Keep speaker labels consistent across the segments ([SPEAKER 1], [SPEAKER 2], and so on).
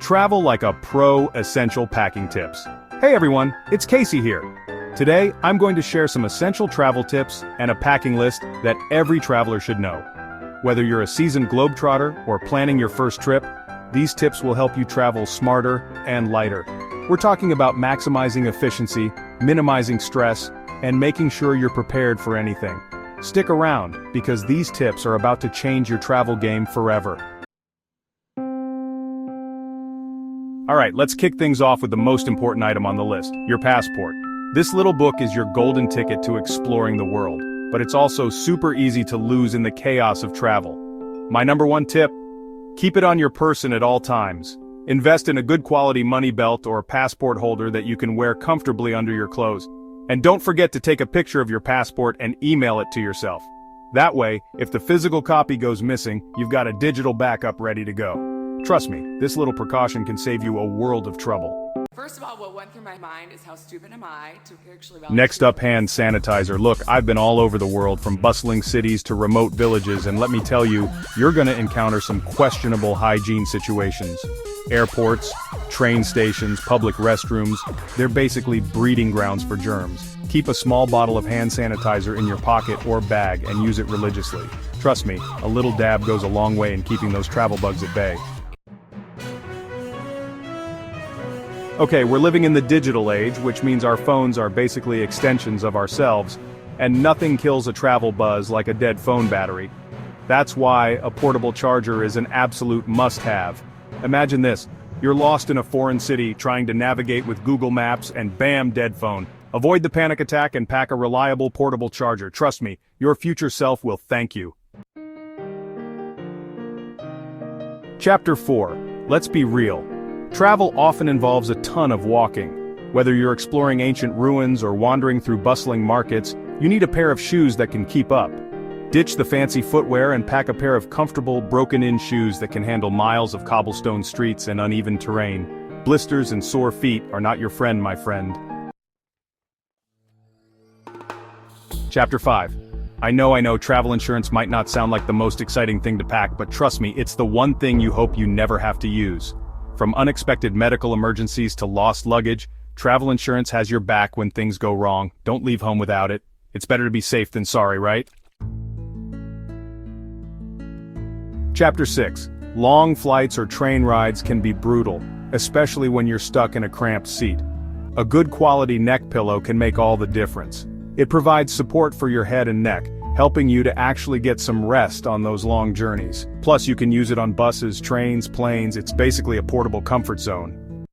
[SPEAKER 1] Travel Like a Pro Essential Packing Tips. Hey everyone, it's Casey here. Today, I'm going to share some essential travel tips and a packing list that every traveler should know. Whether you're a seasoned globetrotter or planning your first trip, these tips will help you travel smarter and lighter. We're talking about maximizing efficiency, minimizing stress, and making sure you're prepared for anything. Stick around, because these tips are about to change your travel game forever. Alright, let's kick things off with the most important item on the list, your passport. This little book is your golden ticket to exploring the world, but it's also super easy to lose in the chaos of travel. My number one tip: keep it on your person at all times. Invest in a good quality money belt or passport holder that you can wear comfortably under your clothes. And don't forget to take a picture of your passport and email it to yourself. That way, if the physical copy goes missing, you've got a digital backup ready to go. Trust me, this little precaution can save you a world of trouble.
[SPEAKER 2] First of all, what went through my mind is how stupid am I to actually...
[SPEAKER 1] Next up, hand sanitizer. Look, I've been all over the world, from bustling cities to remote villages, and let me tell you, you're gonna encounter some questionable hygiene situations. Airports, train stations, public restrooms, they're basically breeding grounds for germs. Keep a small bottle of hand sanitizer in your pocket or bag and use it religiously. Trust me, a little dab goes a long way in keeping those travel bugs at bay. Okay, we're living in the digital age, which means our phones are basically extensions of ourselves, and nothing kills a travel buzz like a dead phone battery. That's why a portable charger is an absolute must-have. Imagine this: you're lost in a foreign city trying to navigate with Google Maps and bam, dead phone. Avoid the panic attack and pack a reliable portable charger. Trust me, your future self will thank you. Chapter 4. Let's be real. Travel often involves a ton of walking. Whether you're exploring ancient ruins or wandering through bustling markets, you need a pair of shoes that can keep up. Ditch the fancy footwear and pack a pair of comfortable, broken-in shoes that can handle miles of cobblestone streets and uneven terrain. Blisters and sore feet are not your friend, my friend. Chapter 5. I know, travel insurance might not sound like the most exciting thing to pack, but trust me, it's the one thing you hope you never have to use. From unexpected medical emergencies to lost luggage, travel insurance has your back when things go wrong. Don't leave home without it. It's better to be safe than sorry, right? Chapter 6. Long flights or train rides can be brutal, especially when you're stuck in a cramped seat. A good quality neck pillow can make all the difference. It provides support for your head and neck, helping you to actually get some rest on those long journeys. Plus, you can use it on buses, trains, planes. It's basically a portable comfort zone.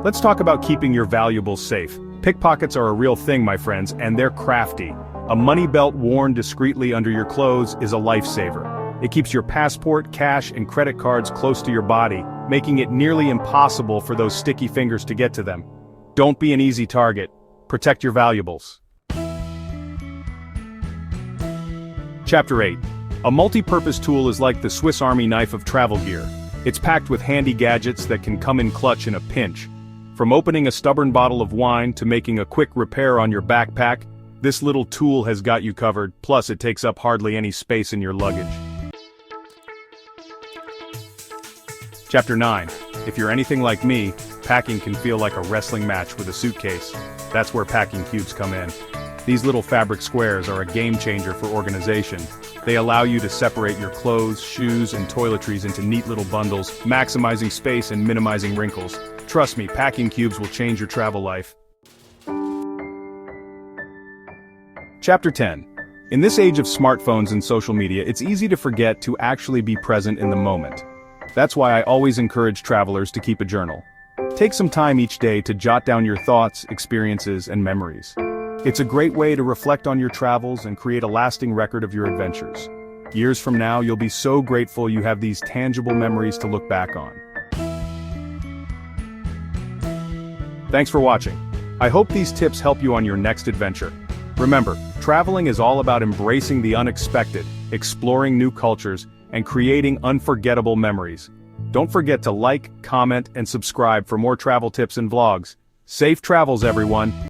[SPEAKER 1] Let's talk about keeping your valuables safe. Pickpockets are a real thing, my friends, and they're crafty. A money belt worn discreetly under your clothes is a lifesaver. It keeps your passport, cash, and credit cards close to your body, making it nearly impossible for those sticky fingers to get to them. Don't be an easy target. Protect your valuables. Chapter 8. A multi-purpose tool is like the Swiss Army knife of travel gear. It's packed with handy gadgets that can come in clutch in a pinch. From opening a stubborn bottle of wine to making a quick repair on your backpack, this little tool has got you covered, plus it takes up hardly any space in your luggage. Chapter 9. If you're anything like me, packing can feel like a wrestling match with a suitcase. That's where packing cubes come in. These little fabric squares are a game changer for organization. They allow you to separate your clothes, shoes, and toiletries into neat little bundles, maximizing space and minimizing wrinkles. Trust me, packing cubes will change your travel life. Chapter 10. In this age of smartphones and social media, it's easy to forget to actually be present in the moment. That's why I always encourage travelers to keep a journal. Take some time each day to jot down your thoughts, experiences, and memories. It's a great way to reflect on your travels and create a lasting record of your adventures. Years from now, you'll be so grateful you have these tangible memories to look back on. Thanks for watching. I hope these tips help you on your next adventure. Remember, traveling is all about embracing the unexpected, exploring new cultures, and creating unforgettable memories. Don't forget to like, comment, and subscribe for more travel tips and vlogs. Safe travels, everyone!